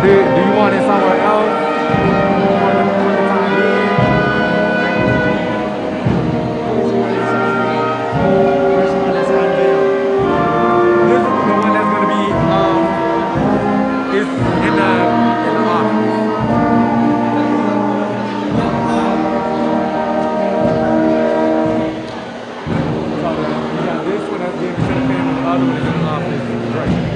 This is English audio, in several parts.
do you want it somewhere else for the time being? Which one is unveiled? This is the one that's gonna be is in the office. So you got this one that's given to the family, the other one is in the office. Right.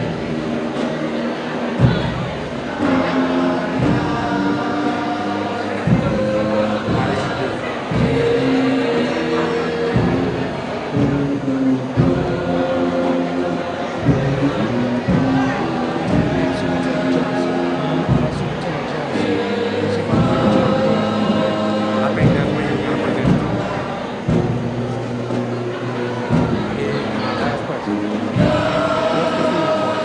I think that's where you're gonna put this. Yeah, last question. What's the food report?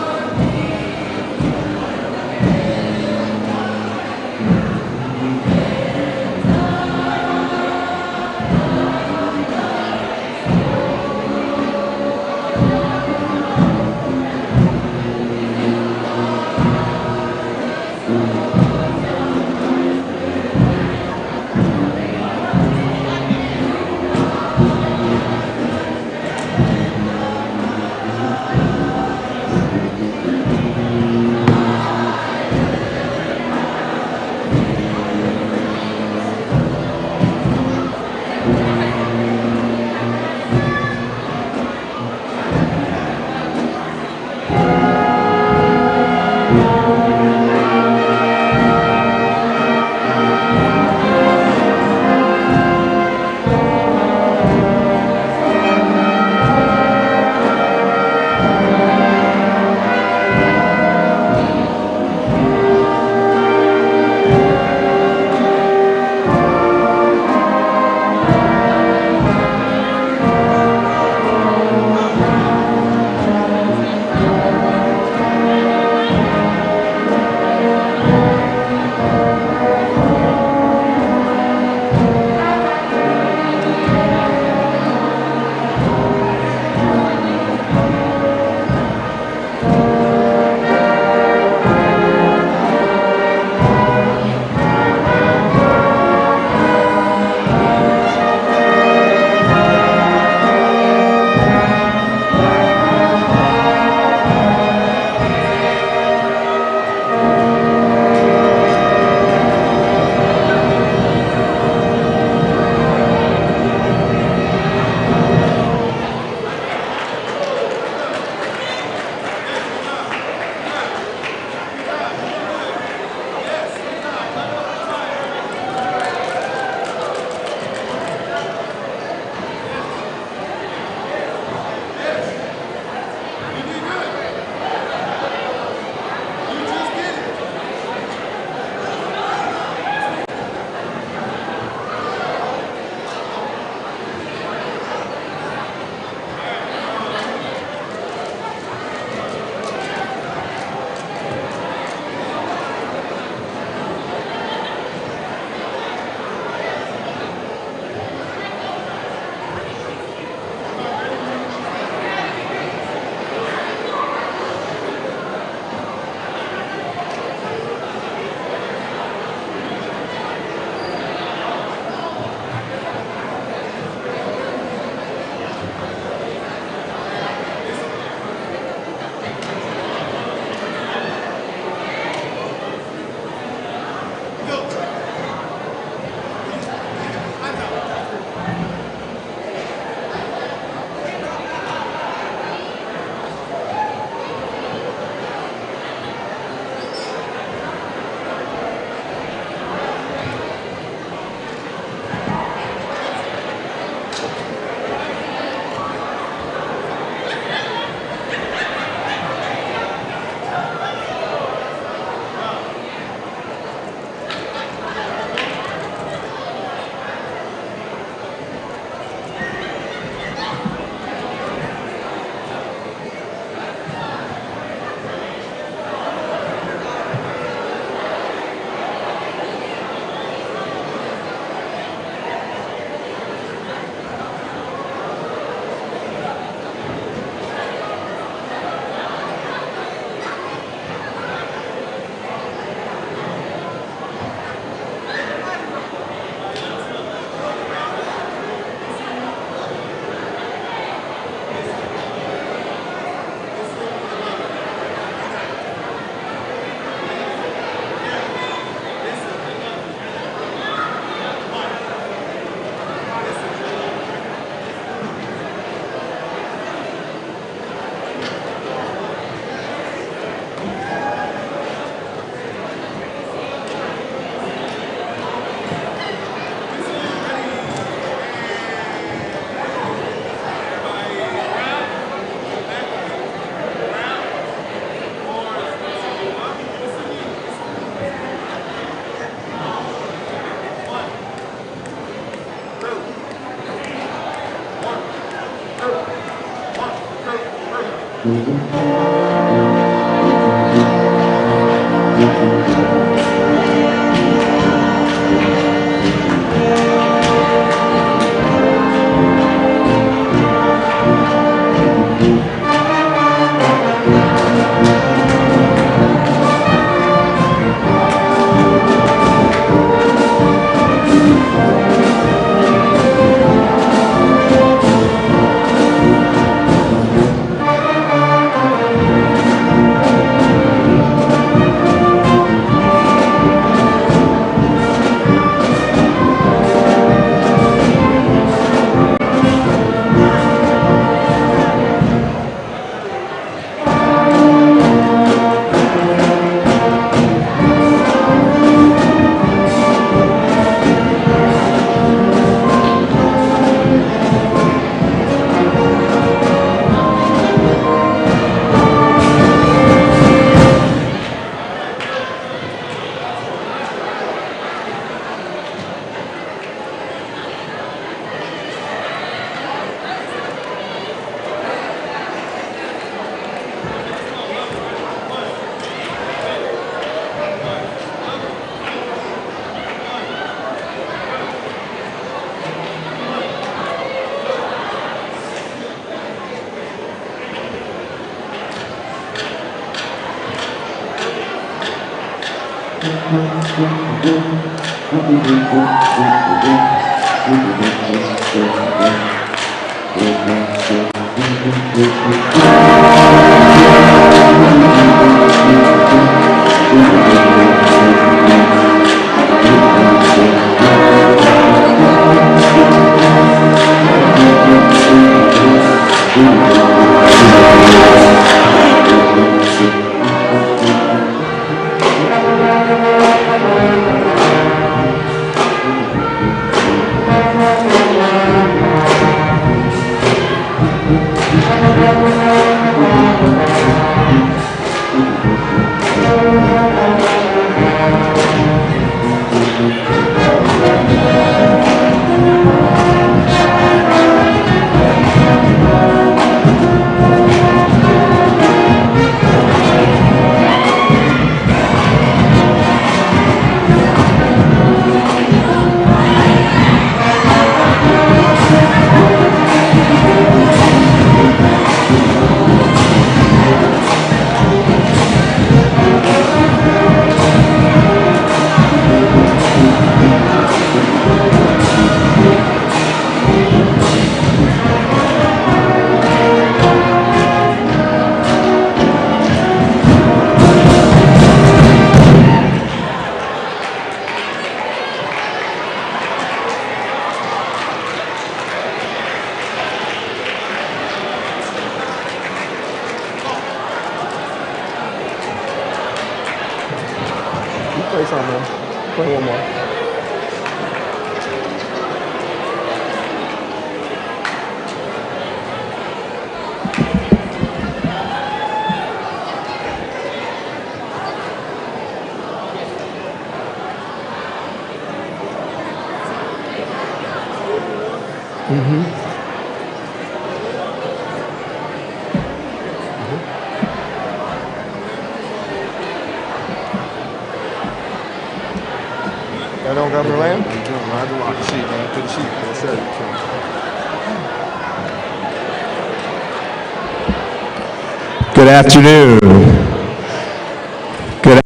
Play something, man. Play one more. That don't got me land? I had to lock the sheet, man. Put the sheet. That's it. Good afternoon. Good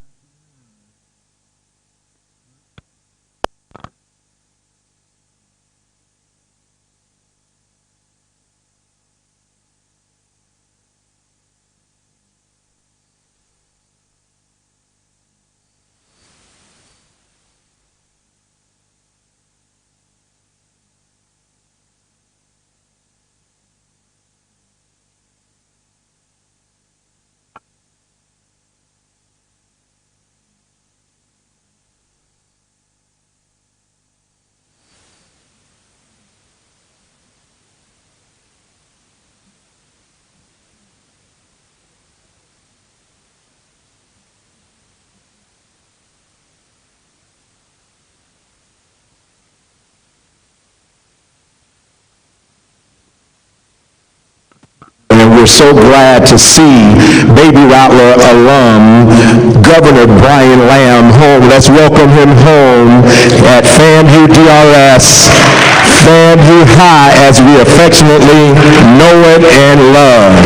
we're so glad to see Baby Rattler alum, Governor Brian Lamb home. Let's welcome him home at FAMU DRS, FAMU High, as we affectionately know it and love.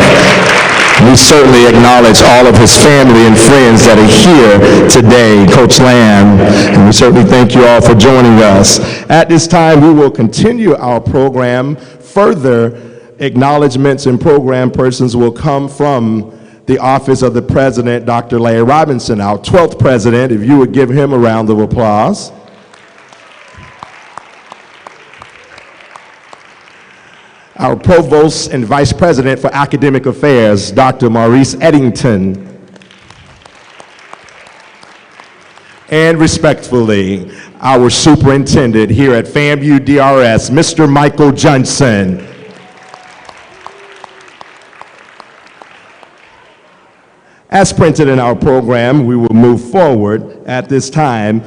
We certainly acknowledge all of his family and friends that are here today, Coach Lamb, and we certainly thank you all for joining us. At this time, we will continue our program. Further acknowledgments and program persons will come from the office of the President, Dr. Larry Robinson, our 12th President. If you would give him a round of applause. Our Provost and Vice President for Academic Affairs, Dr. Maurice Eddington. And respectfully, our Superintendent here at FAMU DRS, Mr. Michael Johnson. As printed in our program, we will move forward at this time.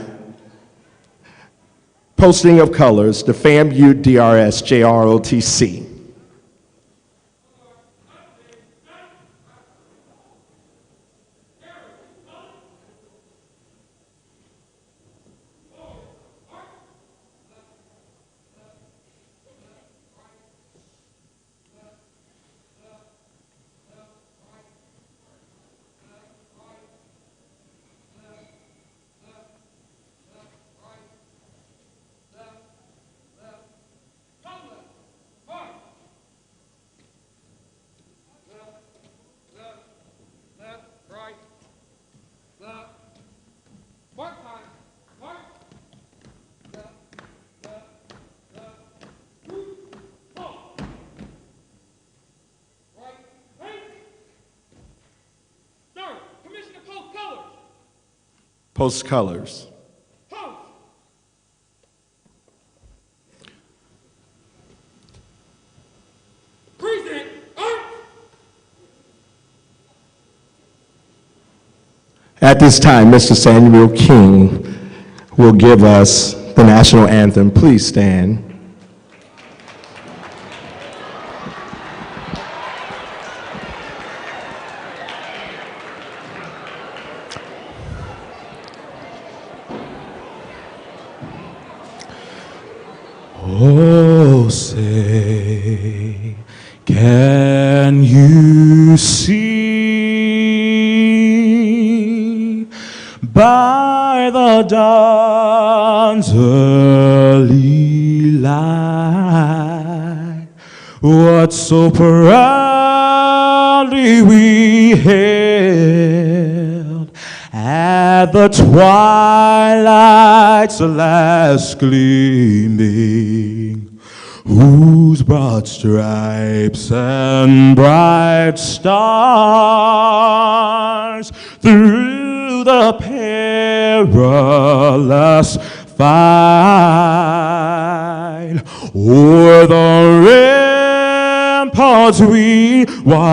Posting of colors, the FAMU DRS JROTC. Post colors. Present. At this time, Mr. Samuel King will give us the national anthem. Please stand. Oh, say, can you see by the dawn's early light what so proudly we hailed at the twilight's last gleaming, whose broad stripes and bright stars through the perilous fight o'er the ramparts we watched,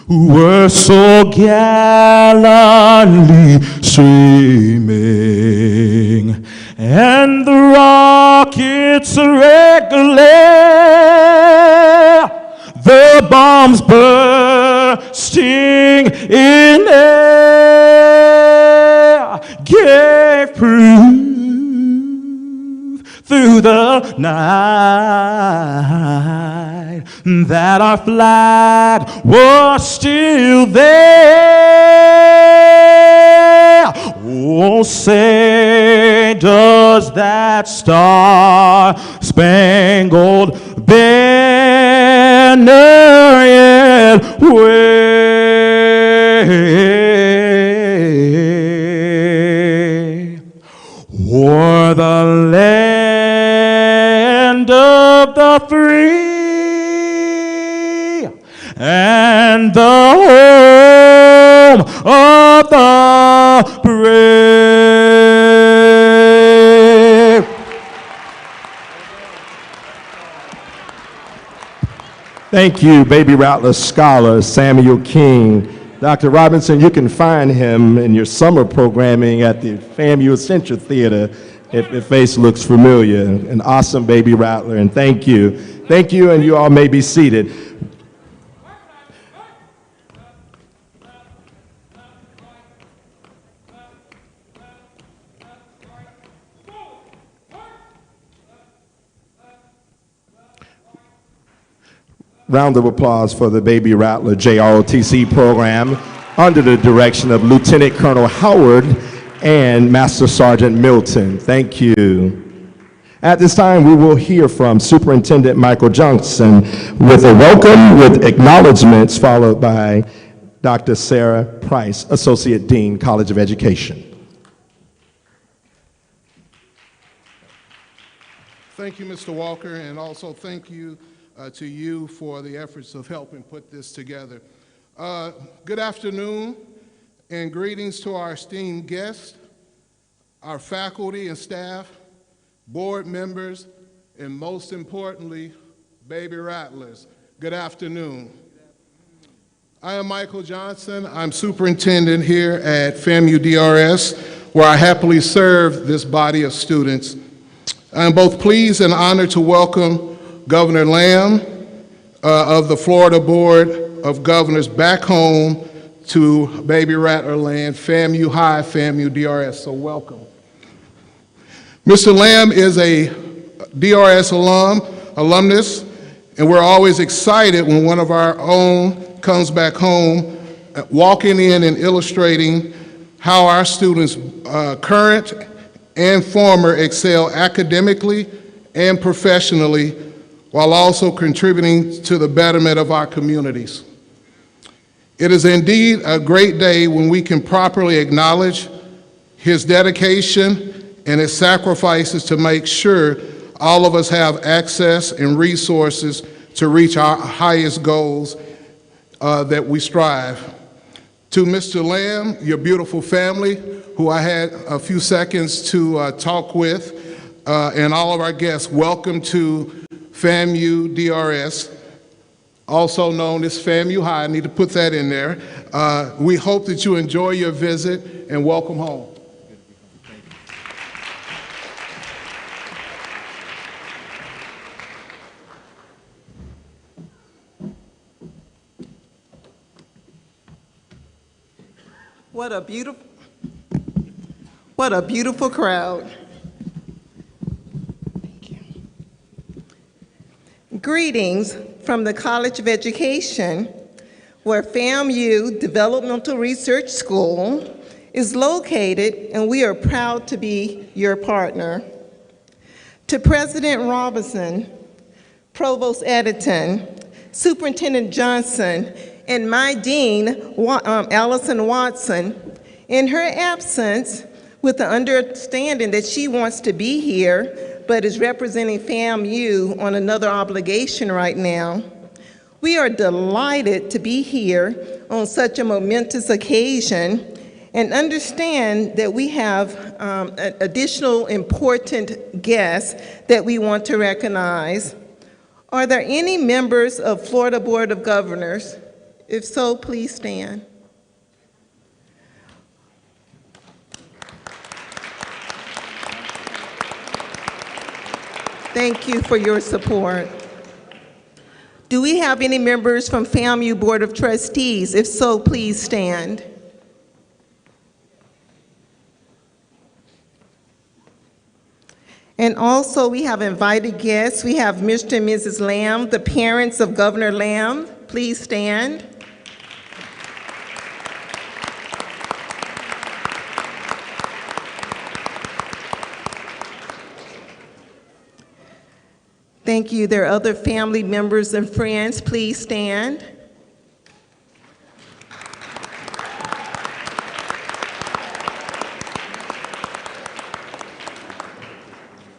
were so gallantly streaming, and the rockets regular, the bombs bursting in air, gave proof through the night that our flag was still there. Oh, say, does that star-spangled banner yet wave o'er the land of the free and the home of the brave? Thank you, Baby Rattler scholar Samuel King. Dr. Robinson, you can find him in your summer programming at the FAMU Essentia Theater if your face looks familiar. An awesome Baby Rattler, and thank you. Thank you, and you all may be seated. Round of applause for the Baby Rattler JROTC program under the direction of Lieutenant Colonel Howard and Master Sergeant Milton. Thank you. At this time, we will hear from Superintendent Michael Johnson with a welcome with acknowledgments, followed by Dr. Sarah Price, Associate Dean, College of Education. Thank you, Mr. Walker, and also thank you to you for the efforts of helping put this together. Good afternoon, and greetings to our esteemed guests, our faculty and staff, board members, and most importantly, Baby Rattlers. Good afternoon. I am Michael Johnson. I'm superintendent here at FAMU DRS, where I happily serve this body of students. I'm both pleased and honored to welcome Governor Lamb of the Florida Board of Governors back home to Baby Rattler land, FAMU High, FAMU DRS, so welcome. Mr. Lamb is a DRS alumnus, and we're always excited when one of our own comes back home, walking in and illustrating how our students, current and former, excel academically and professionally, while also contributing to the betterment of our communities. It is indeed a great day when we can properly acknowledge his dedication and his sacrifices to make sure all of us have access and resources to reach our highest goals that we strive. To Mr. Lamb, your beautiful family, who I had a few seconds to talk with, and all of our guests, welcome to FAMU DRS, also known as FAMU High. I need to put that in there. We hope that you enjoy your visit and welcome home. What a beautiful crowd. Greetings from the College of Education, where FAMU Developmental Research School is located, and we are proud to be your partner. To President Robinson, Provost Editon, Superintendent Johnson, and my Dean, Allison Watson, in her absence, with the understanding that she wants to be here, but is representing FAMU on another obligation right now. We are delighted to be here on such a momentous occasion and understand that we have additional important guests that we want to recognize. Are there any members of Florida Board of Governors? If so, please stand. Thank you for your support. Do we have any members from FAMU Board of Trustees? If so, please stand. And also, we have invited guests. We have Mr. and Mrs. Lamb, the parents of Governor Lamb. Please stand. Thank you. There are other family members and friends. Please stand.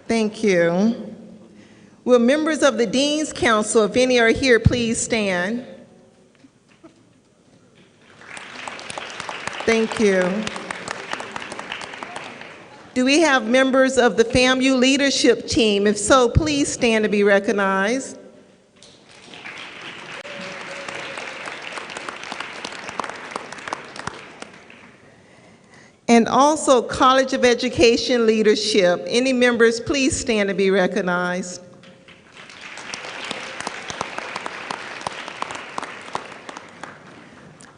Thank you. Will members of the Dean's Council, if any are here, please stand. Thank you. Do we have members of the FAMU leadership team? If so, please stand to be recognized. And also College of Education leadership. Any members, please stand to be recognized.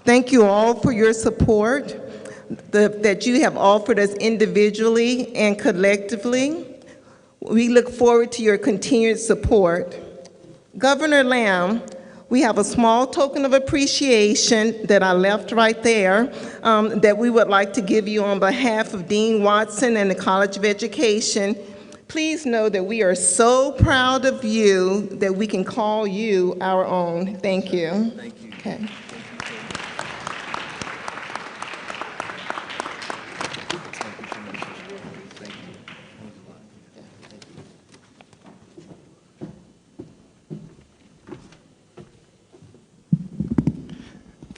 Thank you all for your support that you have offered us individually and collectively. We look forward to your continued support. Governor Lamb, we have a small token of appreciation that I left right there that we would like to give you on behalf of Dean Watson and the College of Education. Please know that we are so proud of you that we can call you our own. Thank you. Thank you. Okay.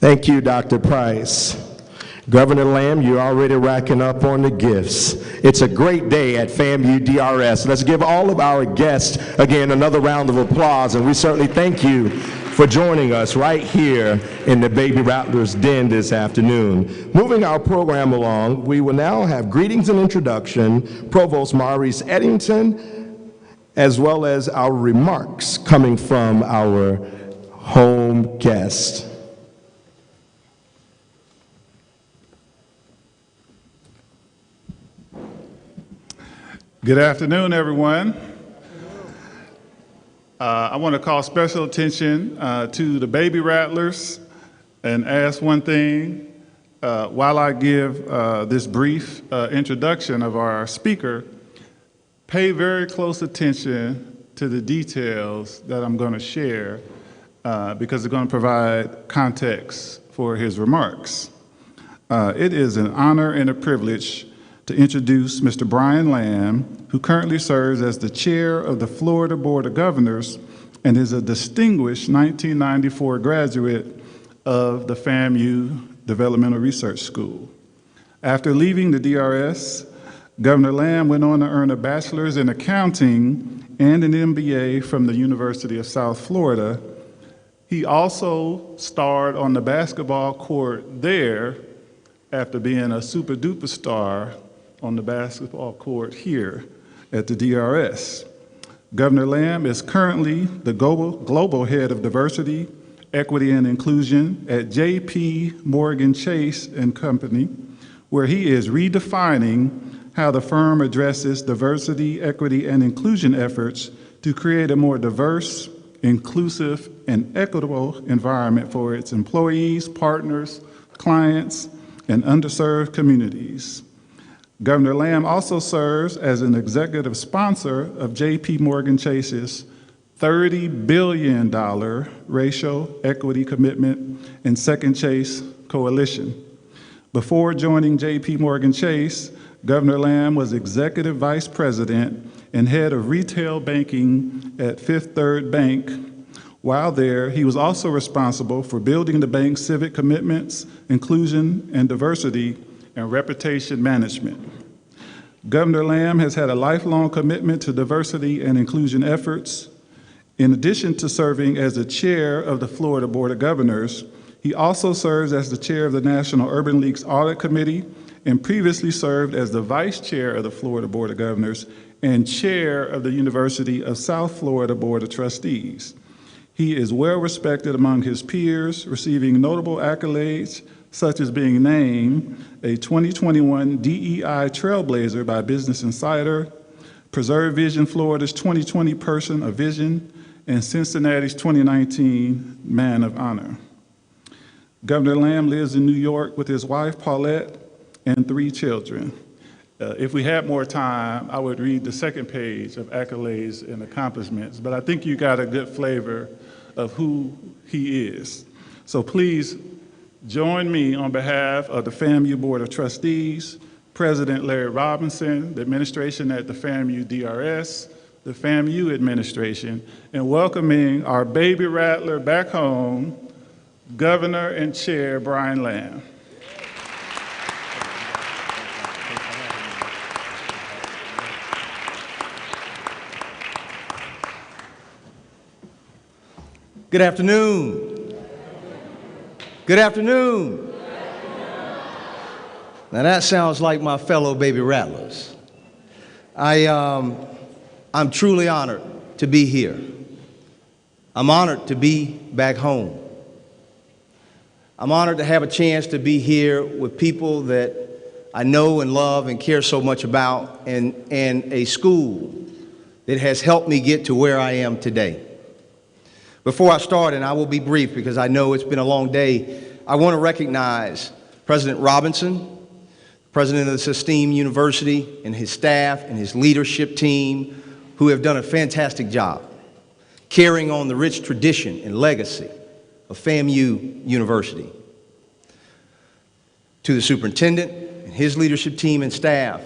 Thank you, Dr. Price. Governor Lamb, you're already racking up on the gifts. It's a great day at FAMU DRS. Let's give all of our guests, again, another round of applause, and we certainly thank you for joining us right here in the Baby Rattlers Den this afternoon. Moving our program along, we will now have greetings and introduction, Provost Maurice Eddington, as well as our remarks coming from our home guest. Good afternoon, everyone. I want to call special attention to the Baby Rattlers and ask one thing. While I give this brief introduction of our speaker, pay very close attention to the details that I'm going to share because they're going to provide context for his remarks. It is an honor and a privilege to introduce Mr. Brian Lamb, who currently serves as the chair of the Florida Board of Governors and is a distinguished 1994 graduate of the FAMU Developmental Research School. After leaving the DRS, Governor Lamb went on to earn a bachelor's in accounting and an MBA from the University of South Florida. He also starred on the basketball court there after being a super duper star on the basketball court here at the DRS. Governor Lamb is currently the global head of diversity, equity, and inclusion at JP Morgan Chase and Company, where he is redefining how the firm addresses diversity, equity, and inclusion efforts to create a more diverse, inclusive, and equitable environment for its employees, partners, clients, and underserved communities. Governor Lamb also serves as an executive sponsor of JP Morgan Chase's $30 billion racial equity commitment and Second Chase coalition. Before joining JP Morgan Chase, Governor Lamb was executive vice president and head of retail banking at Fifth Third Bank. While there, he was also responsible for building the bank's civic commitments, inclusion and diversity, and reputation management. Governor Lamb has had a lifelong commitment to diversity and inclusion efforts. In addition to serving as the chair of the Florida Board of Governors, he also serves as the chair of the National Urban League's Audit Committee and previously served as the vice chair of the Florida Board of Governors and chair of the University of South Florida Board of Trustees. He is well respected among his peers, receiving notable accolades such as being named a 2021 DEI Trailblazer by Business Insider, Preserve Vision Florida's 2020 Person of Vision, and Cincinnati's 2019 Man of Honor. Governor Lamb lives in New York with his wife, Paulette, and 3 children. If we had more time, I would read the second page of accolades and accomplishments, but I think you got a good flavor of who he is. So please join me on behalf of the FAMU Board of Trustees, President Larry Robinson, the administration at the FAMU DRS, the FAMU administration, in welcoming our baby rattler back home, Governor and Chair Brian Lamb. Good afternoon. Good afternoon. Now that sounds like my fellow baby rattlers. I'm truly honored to be here. I'm honored to be back home. I'm honored to have a chance to be here with people that I know and love and care so much about, and a school that has helped me get to where I am today. Before I start, and I will be brief because I know it's been a long day, I want to recognize President Robinson, president of this esteemed university, and his staff and his leadership team, who have done a fantastic job carrying on the rich tradition and legacy of FAMU University. To the superintendent and his leadership team and staff,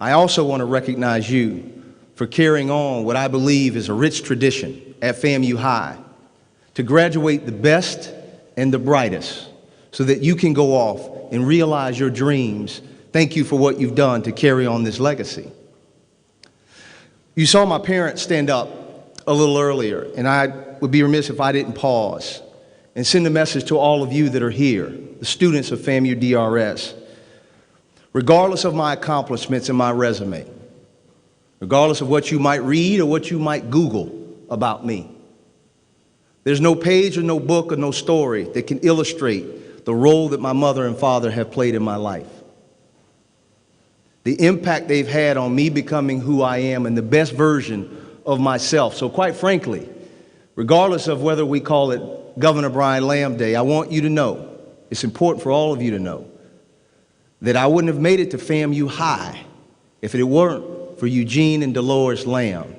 I also want to recognize you for carrying on what I believe is a rich tradition at FAMU High, to graduate the best and the brightest so that you can go off and realize your dreams. Thank you for what you've done to carry on this legacy. You saw my parents stand up a little earlier, and I would be remiss if I didn't pause and send a message to all of you that are here, the students of FAMU DRS. Regardless of my accomplishments and my resume, regardless of what you might read or what you might Google about me, there's no page or no book or no story that can illustrate the role that my mother and father have played in my life. The impact they've had on me becoming who I am and the best version of myself. So quite frankly, regardless of whether we call it Governor Brian Lamb Day, I want you to know, it's important for all of you to know, that I wouldn't have made it to FAMU High if it weren't for Eugene and Dolores Lamb.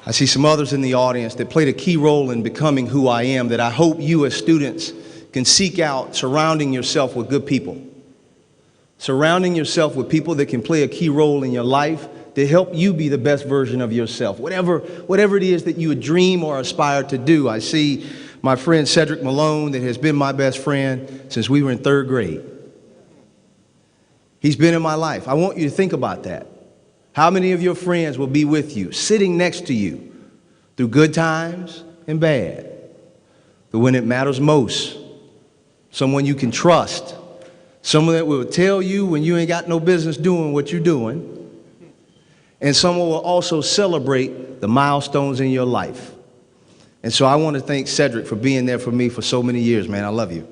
I see some others in the audience that played a key role in becoming who I am, that I hope you as students can seek out, surrounding yourself with good people. Surrounding yourself with people that can play a key role in your life to help you be the best version of yourself. Whatever it is that you would dream or aspire to do. I see my friend Cedric Malone, that has been my best friend since we were in 3rd grade. He's been in my life. I want you to think about that. How many of your friends will be with you, sitting next to you, through good times and bad? But when it matters most, someone you can trust, someone that will tell you when you ain't got no business doing what you're doing, and someone will also celebrate the milestones in your life. And so I want to thank Cedric for being there for me for so many years, man. I love you.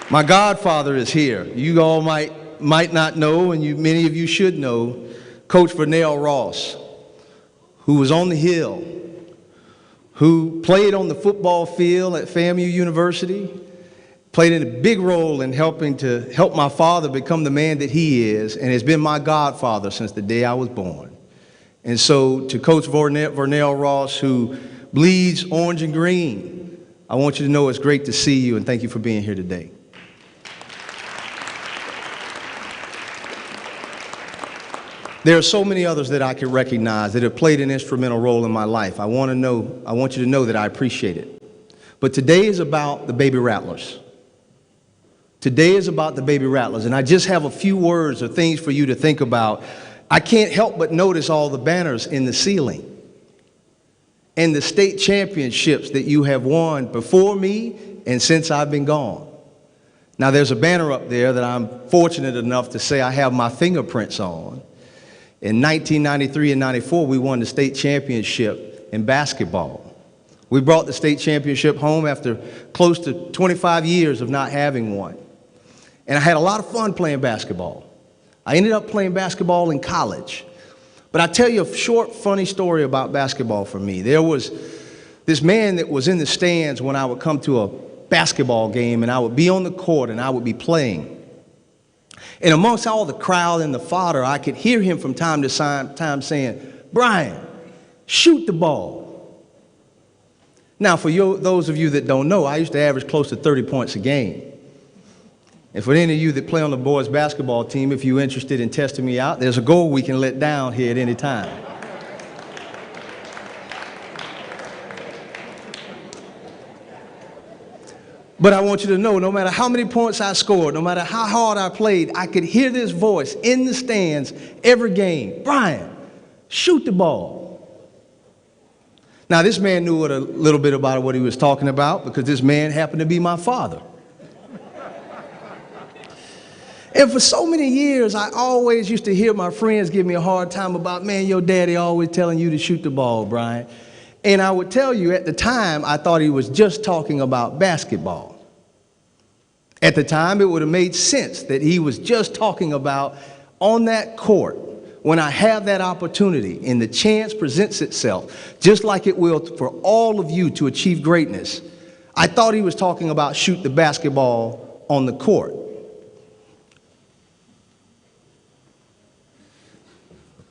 My godfather is here. You all might not know, and many of you should know, Coach Vernell Ross, who was on the Hill, who played on the football field at FAMU University, played a big role in helping to help my father become the man that he is, and has been my godfather since the day I was born. And so to Coach Vernell Ross, who bleeds orange and green, I want you to know it's great to see you, and thank you for being here today. There are so many others that I can recognize that have played an instrumental role in my life. I want you to know that I appreciate it. But today is about the Baby Rattlers. Today is about the Baby Rattlers, and I just have a few words or things for you to think about. I can't help but notice all the banners in the ceiling and the state championships that you have won before me and since I've been gone. Now, there's a banner up there that I'm fortunate enough to say I have my fingerprints on. In 1993 and 94, we won the state championship in basketball. We brought the state championship home after close to 25 years of not having one. And I had a lot of fun playing basketball. I ended up playing basketball in college. But I'll tell you a short, funny story about basketball for me. There was this man that was in the stands when I would come to a basketball game, and I would be on the court and I would be playing. And amongst all the crowd and the fodder, I could hear him from time to time saying, "Brian, shoot the ball." Now, for those of you that don't know, I used to average close to 30 points a game. And for any of you that play on the boys' basketball team, if you're interested in testing me out, there's a goal we can let down here at any time. But I want you to know, no matter how many points I scored, no matter how hard I played, I could hear this voice in the stands every game. "Brian, shoot the ball." Now, this man knew a little bit about what he was talking about, because this man happened to be my father. And for so many years, I always used to hear my friends give me a hard time about, man, your daddy always telling you to shoot the ball, Brian. And I would tell you at the time, I thought he was just talking about basketball. At the time, it would have made sense that he was just talking about on that court, when I have that opportunity and the chance presents itself, just like it will for all of you to achieve greatness. I thought he was talking about shoot the basketball on the court.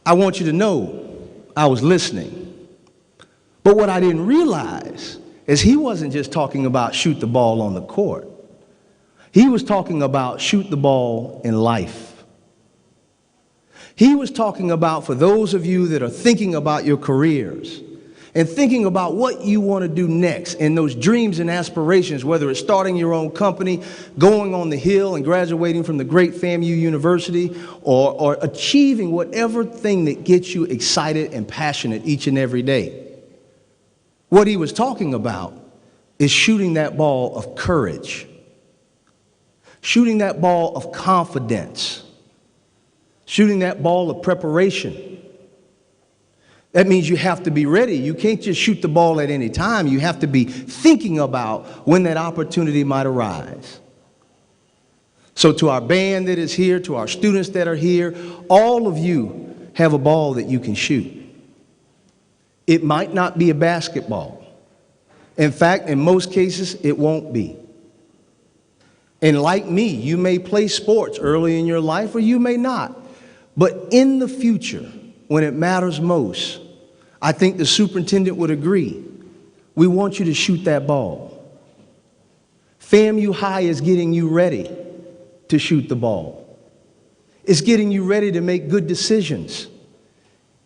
I want you to know I was listening. But what I didn't realize is he wasn't just talking about shoot the ball on the court. He was talking about shoot the ball in life. He was talking about, for those of you that are thinking about your careers and thinking about what you want to do next and those dreams and aspirations, whether it's starting your own company, going on the Hill and graduating from the great FAMU University, or achieving whatever thing that gets you excited and passionate each and every day. What he was talking about is shooting that ball of courage, shooting that ball of confidence, shooting that ball of preparation. That means you have to be ready. You can't just shoot the ball at any time. You have to be thinking about when that opportunity might arise. So to our band that is here, to our students that are here, all of you have a ball that you can shoot. It might not be a basketball. In fact, in most cases, it won't be. And like me, you may play sports early in your life or you may not. But in the future, when it matters most, I think the superintendent would agree, we want you to shoot that ball. FAMU High is getting you ready to shoot the ball. It's getting you ready to make good decisions.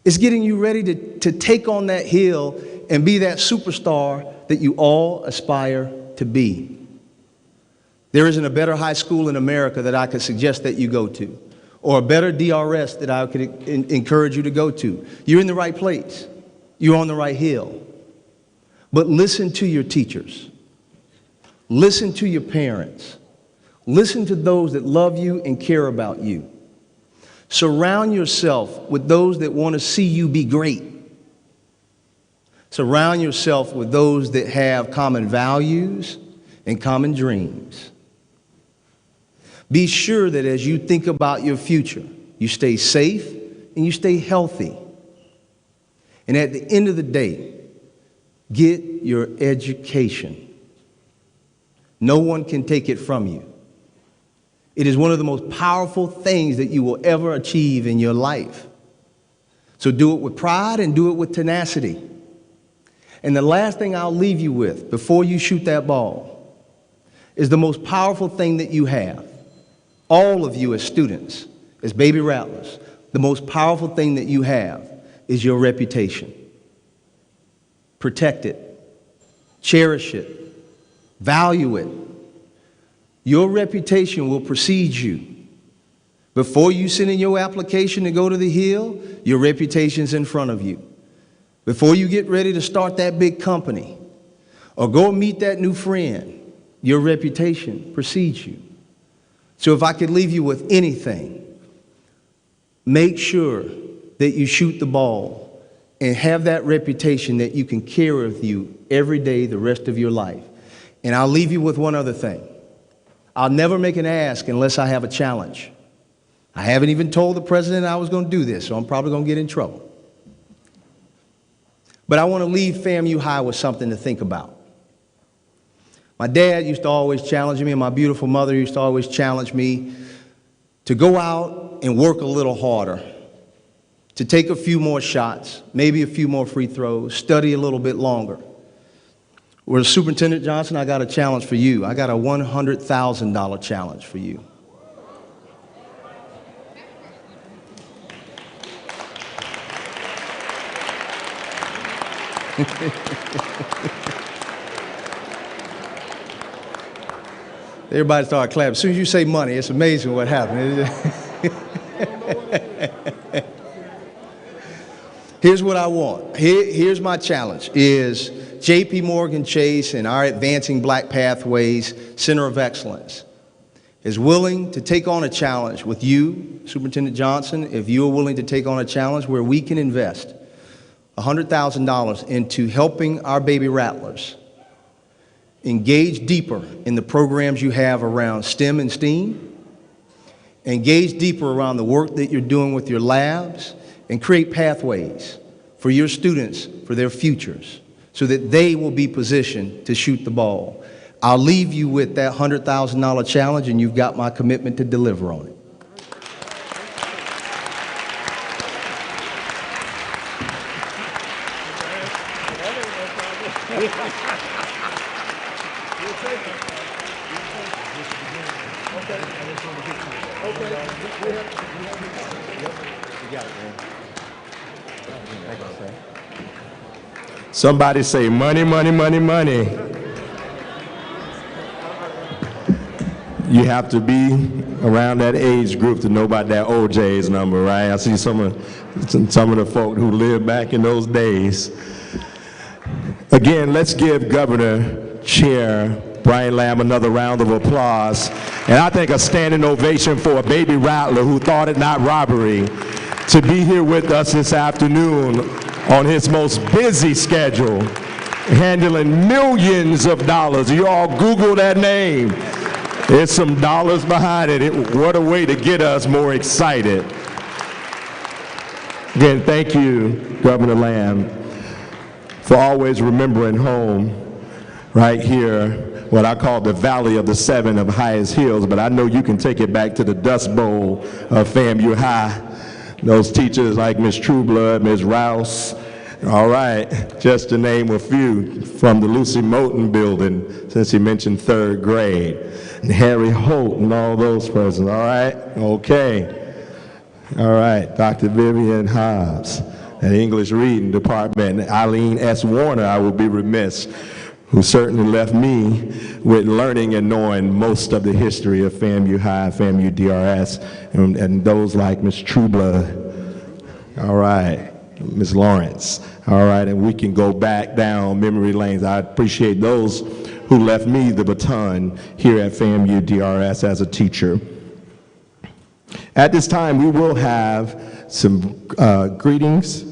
It's getting you ready to take on that hill and be that superstar that you all aspire to be. There isn't a better high school in America that I could suggest that you go to, or a better DRS that I could encourage you to go to. You're in the right place. You're on the right hill. But listen to your teachers. Listen to your parents. Listen to those that love you and care about you. Surround yourself with those that want to see you be great. Surround yourself with those that have common values and common dreams. Be sure that as you think about your future, you stay safe and you stay healthy. And at the end of the day, get your education. No one can take it from you. It is one of the most powerful things that you will ever achieve in your life. So do it with pride and do it with tenacity. And the last thing I'll leave you with before you shoot that ball is the most powerful thing that you have. All of you as students, as baby rattlers, the most powerful thing that you have is your reputation. Protect it, cherish it, value it. Your reputation will precede you. Before you send in your application to go to the Hill, your reputation's in front of you. Before you get ready to start that big company or go meet that new friend, your reputation precedes you. So if I could leave you with anything, make sure that you shoot the ball and have that reputation that you can carry with you every day the rest of your life. And I'll leave you with one other thing. I'll never make an ask unless I have a challenge. I haven't even told the president I was going to do this, so I'm probably going to get in trouble. But I want to leave FAMU High with something to think about. My dad used to always challenge me, and my beautiful mother used to always challenge me to go out and work a little harder, to take a few more shots, maybe a few more free throws, study a little bit longer. Well, Superintendent Johnson, I got a challenge for you. I got a $100,000 challenge for you. Everybody started clapping. As soon as you say money, it's amazing what happened. Here's what I want. Here's my challenge, is J.P. Morgan Chase and our Advancing Black Pathways Center of Excellence. is willing to take on a challenge with you, Superintendent Johnson, if you are willing to take on a challenge where we can invest $100,000 into helping our baby rattlers engage deeper in the programs you have around STEM and STEAM, engage deeper around the work that you're doing with your labs, and create pathways for your students, for their futures, so that they will be positioned to shoot the ball. I'll leave you with that $100,000 challenge, and you've got my commitment to deliver on it. Somebody say money, money, money, money. You have to be around that age group to know about that OJ's number, right? I see some of the folk who lived back in those days. Again, let's give Governor Chair Brian Lamb another round of applause. And I think a standing ovation for a baby rattler who thought it not robbery to be here with us this afternoon on his most busy schedule, handling millions of dollars. You all Google that name. There's some dollars behind it. What a way to get us more excited. Again, thank you, Governor Lamb, for always remembering home right here, what I call the Valley of the Seven of Highest Hills, but I know you can take it back to the Dust Bowl of FAMU High. Those teachers like Ms. Trueblood, Ms. Rouse, all right, just to name a few from the Lucy Moulton building, since he mentioned third grade, and Harry Holt and all those persons, all right? Okay. All right, Dr. Vivian Hobbs, and the English Reading Department, Eileen S. Warner, I will be remiss, who certainly left me with learning and knowing most of the history of FAMU High, FAMU DRS, and those like Ms. Trueblood, all right, Ms. Lawrence, all right, and we can go back down memory lanes. I appreciate those who left me the baton here at FAMU DRS as a teacher. At this time, we will have some greetings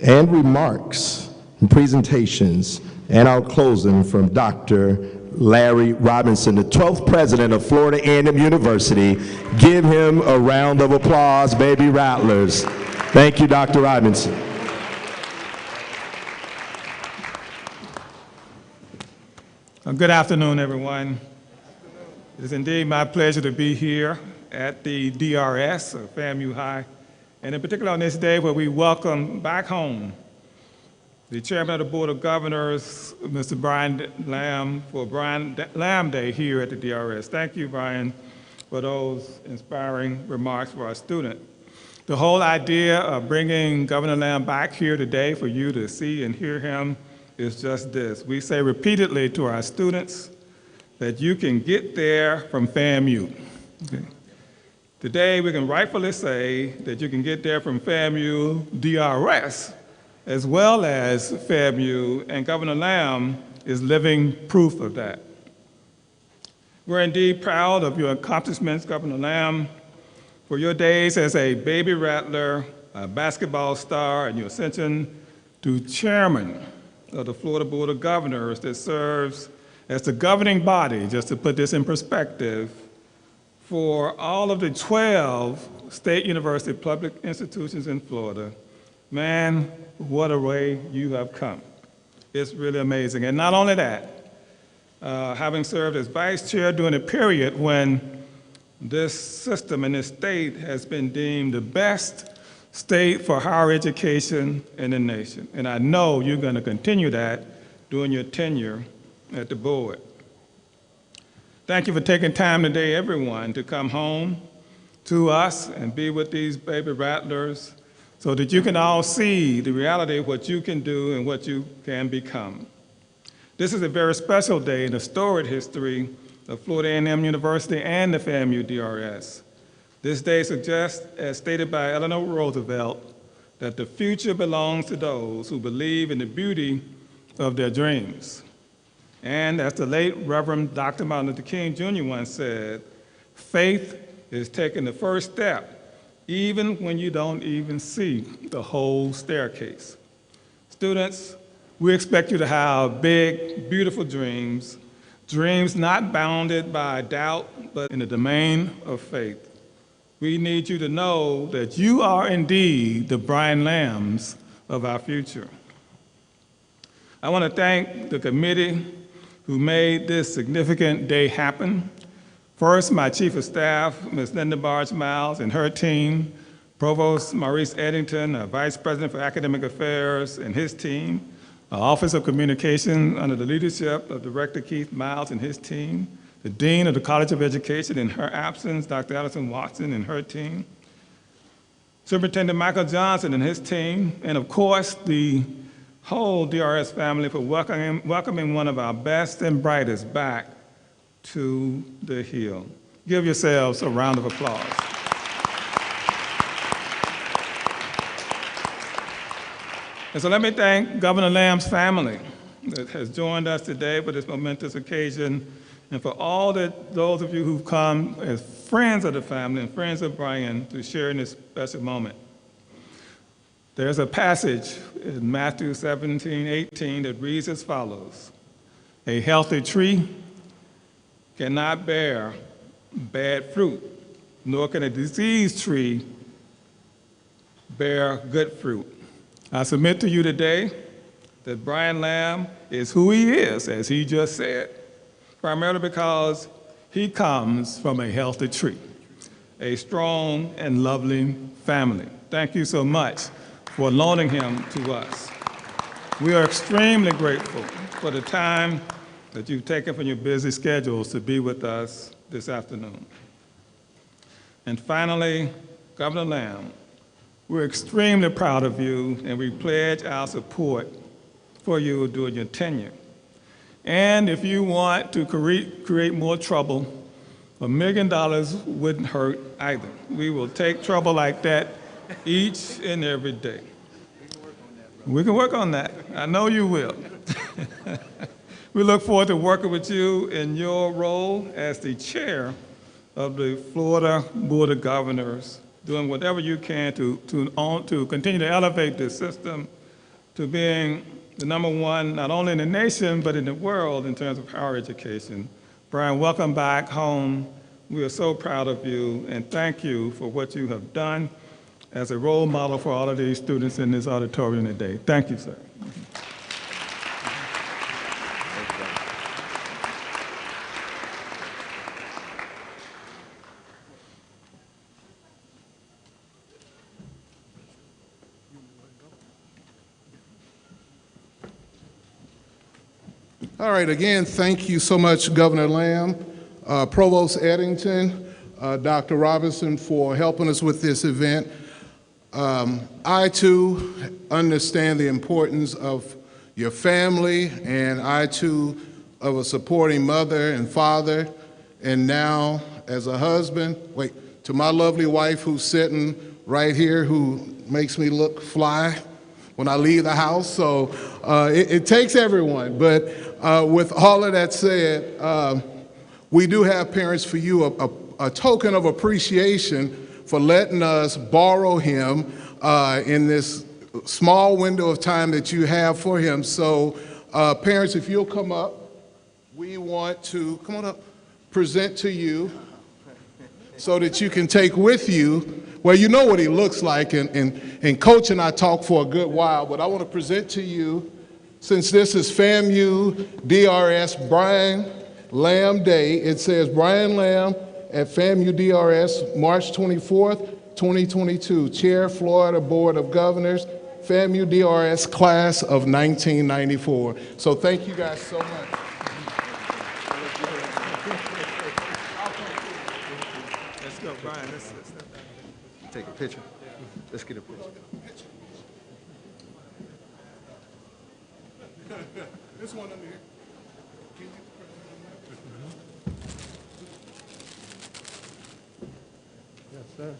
and remarks and presentations, and I'll close them from Dr. Larry Robinson, the 12th president of Florida A&M University. Give him a round of applause, baby rattlers. Thank you, Dr. Robinson. Good afternoon, everyone. It is indeed my pleasure to be here at the DRS, or FAMU High, and in particular on this day where we welcome back home the Chairman of the Board of Governors, Mr. Brian Lamb, for Brian Lamb Day here at the DRS. Thank you, Brian, for those inspiring remarks for our student. The whole idea of bringing Governor Lamb back here today for you to see and hear him is just this. We say repeatedly to our students that you can get there from FAMU. Okay. Today, we can rightfully say that you can get there from FAMU DRS, as well as FAMU, and Governor Lamb is living proof of that. We're indeed proud of your accomplishments, Governor Lamb, for your days as a baby rattler, a basketball star, and your ascension to chairman of the Florida Board of Governors that serves as the governing body, just to put this in perspective, for all of the 12 state university public institutions in Florida. Man, what a way you have come. It's really amazing. And not only that, having served as vice chair during a period when this system and this state has been deemed the best state for higher education in the nation. And I know you're going to continue that during your tenure at the board. Thank you for taking time today, everyone, to come home to us and be with these baby rattlers so that you can all see the reality of what you can do and what you can become. This is a very special day in the storied history of Florida A&M University and the FAMU DRS. This day suggests, as stated by Eleanor Roosevelt, that the future belongs to those who believe in the beauty of their dreams. And as the late Reverend Dr. Martin Luther King Jr. once said, Faith is taking the first step, even when you don't even see the whole staircase. Students, we expect you to have big, beautiful dreams, dreams not bounded by doubt, but in the domain of faith. We need you to know that you are indeed the Brian Lambs of our future. I want to thank the committee who made this significant day happen. First, my Chief of Staff, Ms. Linda Barge-Miles and her team, Provost Maurice Eddington, our Vice President for Academic Affairs and his team, our Office of Communication under the leadership of Director Keith Miles and his team, the Dean of the College of Education in her absence, Dr. Allison Watson and her team, Superintendent Michael Johnson and his team, and of course, the whole DRS family for welcoming one of our best and brightest back to the Hill. Give yourselves a round of applause. And so let me thank Governor Lamb's family that has joined us today for this momentous occasion, and for all those of you who've come as friends of the family and friends of Brian to share in this special moment. There's a passage in Matthew 17:18 that reads as follows: "A healthy tree cannot bear bad fruit, nor can a diseased tree bear good fruit." I submit to you today that Brian Lamb is who he is, as he just said, primarily because he comes from a healthy tree, a strong and lovely family. Thank you so much for loaning him to us. We are extremely grateful for the time that you've taken from your busy schedules to be with us this afternoon. And finally, Governor Lamb, we're extremely proud of you, and we pledge our support for you during your tenure. And if you want to create more trouble, $1 million wouldn't hurt either. We will take trouble like that each and every day. We can work on that. I know you will. We look forward to working with you in your role as the chair of the Florida Board of Governors, doing whatever you can to continue to elevate this system to being the #1, not only in the nation, but in the world in terms of higher education. Brian, welcome back home. We are so proud of you, and thank you for what you have done as a role model for all of these students in this auditorium today. Thank you, sir. All right, again, thank you so much, Governor Lamb, Provost Eddington, Dr. Robinson, for helping us with this event. I, too, understand the importance of your family, and I, too, of a supporting mother and father, and now, as a husband, to my lovely wife who's sitting right here, who makes me look fly when I leave the house. So it takes everyone, but with all of that said, we do have Parents for You, a token of appreciation for letting us borrow him in this small window of time that you have for him. So parents, if you'll come up, we want to, come on up, present to you so that you can take with you. Well, you know what he looks like, and Coach and I talked for a good while, but I want to present to you, since this is FAMU DRS Brian Lamb Day, it says Brian Lamb at FAMU DRS, March 24th, 2022, Chair, Florida Board of Governors, FAMU DRS Class of 1994. So thank you guys so much. Let's go, Brian. Let's take a picture. Let's get a picture. This one under here. Yes, sir.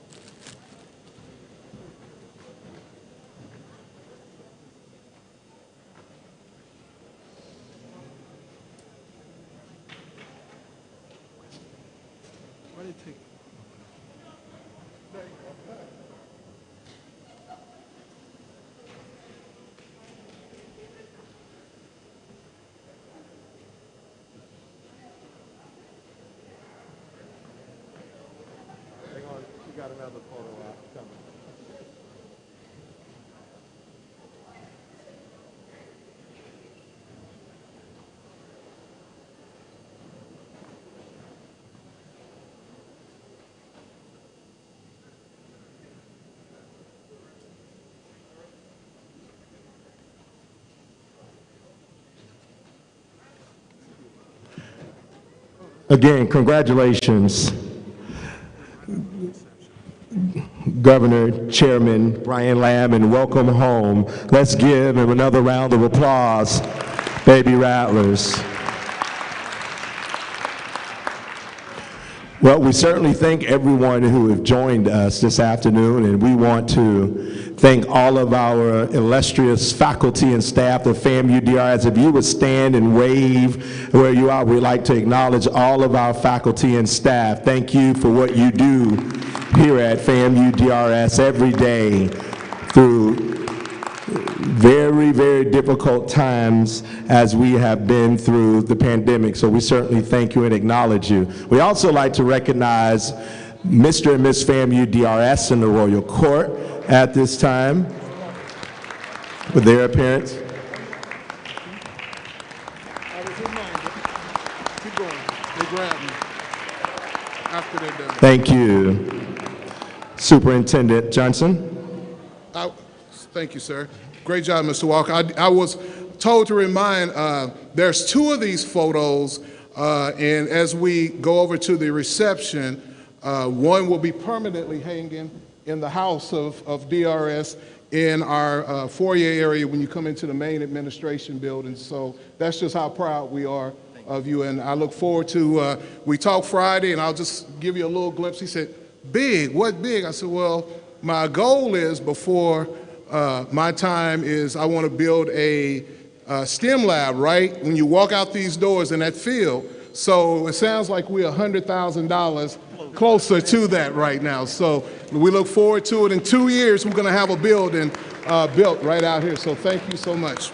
Again, congratulations, Governor Chairman Brian Lamb, and welcome home. Let's give him another round of applause, Baby Rattlers. Well, we certainly thank everyone who have joined us this afternoon, and we want to thank all of our illustrious faculty and staff of FAMU DRS. If you would stand and wave where you are, we'd like to acknowledge all of our faculty and staff. Thank you for what you do here at FAMU DRS every day through very, very difficult times as we have been through the pandemic. So we certainly thank you and acknowledge you. We also like to recognize Mr. and Ms. FAMU DRS in the Royal Court at this time with their appearance. I was reminded. Keep going. They grab me after they're done. Thank you. Superintendent Johnson. Thank you, sir. Great job, Mr. Walker. I was told to remind, there's two of these photos, and as we go over to the reception, one will be permanently hanging in the house of DRS in our foyer area when you come into the main administration building. So that's just how proud we are of you, and I look forward to, we talked Friday, and I'll just give you a little glimpse. He said, big, what big? I said, well, my goal is before my time is I want to build a STEM lab, right? When you walk out these doors in that field. So it sounds like we're $100,000 closer to that right now. So we look forward to it. In 2 years, we're going to have a building built right out here. So thank you so much.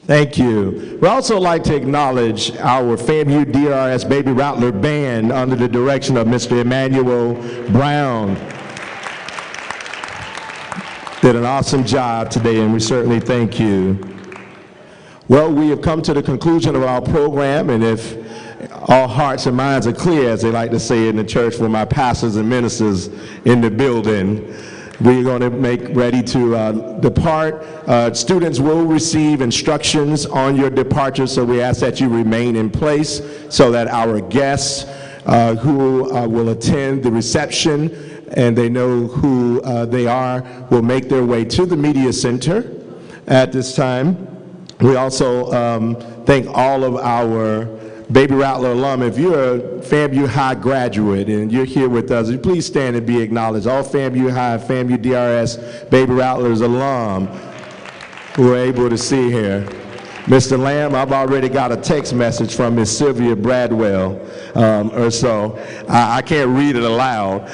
Thank you. We'd also like to acknowledge our FAMU DRS Baby Rattler Band under the direction of Mr. Emmanuel Brown. Did an awesome job today, and we certainly thank you. Well, we have come to the conclusion of our program, and if all hearts and minds are clear, as they like to say in the church for my pastors and ministers in the building, we're going to make ready to depart. Students will receive instructions on your departure, so we ask that you remain in place so that our guests who will attend the reception and they know who they are, will make their way to the media center at this time. We also thank all of our Baby Rattler alum. If you're a FAMU High graduate and you're here with us, please stand and be acknowledged. All FAMU High, FAMU DRS, Baby Rattlers alum who are able to see here. Mr. Lamb, I've already got a text message from Miss Sylvia Bradwell or so. I can't read it aloud,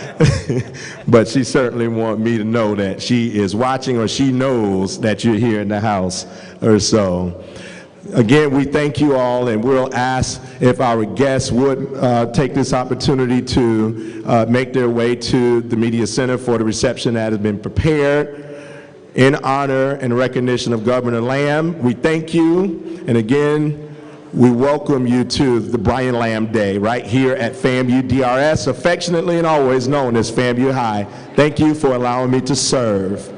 but she certainly wants me to know that she is watching or she knows that you're here in the house or so. Again, we thank you all, and we'll ask if our guests would take this opportunity to make their way to the Media Center for the reception that has been prepared in honor and recognition of Governor Lamb. We thank you, and again, we welcome you to the Brian Lamb Day right here at FAMU DRS, affectionately and always known as FAMU High. Thank you for allowing me to serve.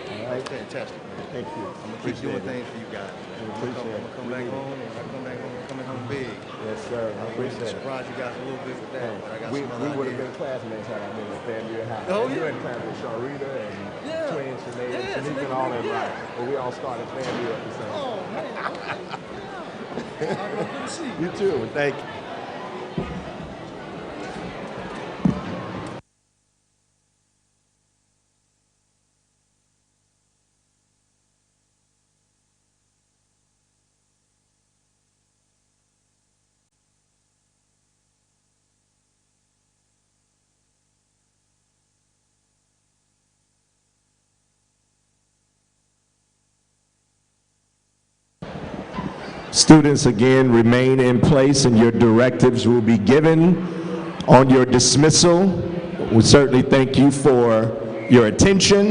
All right, fantastic. Thank you. I'm gonna keep doing things for you guys. I'm gonna come back home, and when I come back home, I'm coming home big. Yes, sir. I appreciate it. Surprise you guys a little bit with that, but I got We some other would have ideas. been classmates had I been at FAMU High. Oh, You yeah. had time with Sharita and Yeah. Twin, Sinead, Yeah, and Shanique, and all them, right? But we all started FAMU at the same time. Oh, man. Good to see you. You too. Thank you. Students, again, remain in place and your directives will be given on your dismissal. We certainly thank you for your attention.